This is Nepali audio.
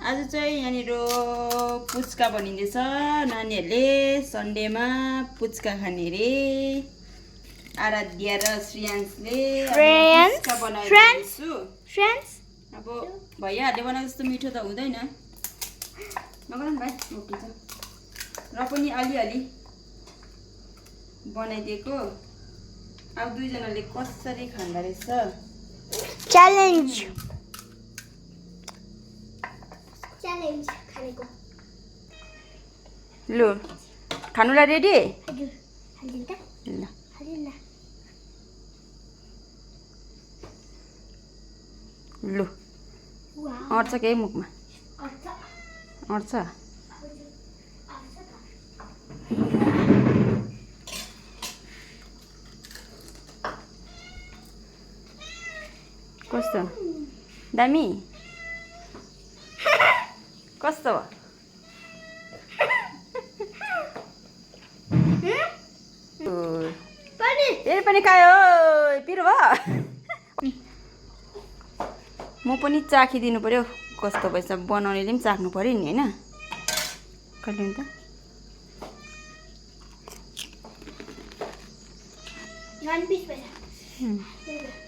आज चाहिँ यहाँनिर पुच्का बनिँदैछ। नानीहरूले सन्डेमा पुच्का खाने रे। आराध्या र श्रेयांशले पुच्का बनाइदिन्छु। अब भैयाहरूले बनाएको जस्तो मिठो त हुँदैन। नगर न भाइ, रोटी छ र पनि अलिअलि बनाइदिएको। अब दुईजनाले कसरी खाँदो रहेछ च्यालेन्ज खानेको। लु खानुलाई रेडी? हजुर हालिदिनु त। ल हालिदिनु लु अट्छ केही मुखमा न। अट्छ। कस्तो दामी? कस्तो फेरि पनि खायो? पिरो भयो? म पनि चाखिदिनु पर्यो कस्तो भएछ। बनाउनेले पनि चाख्नु पर्यो नि होइन? कहिले त नन पिस भएछ।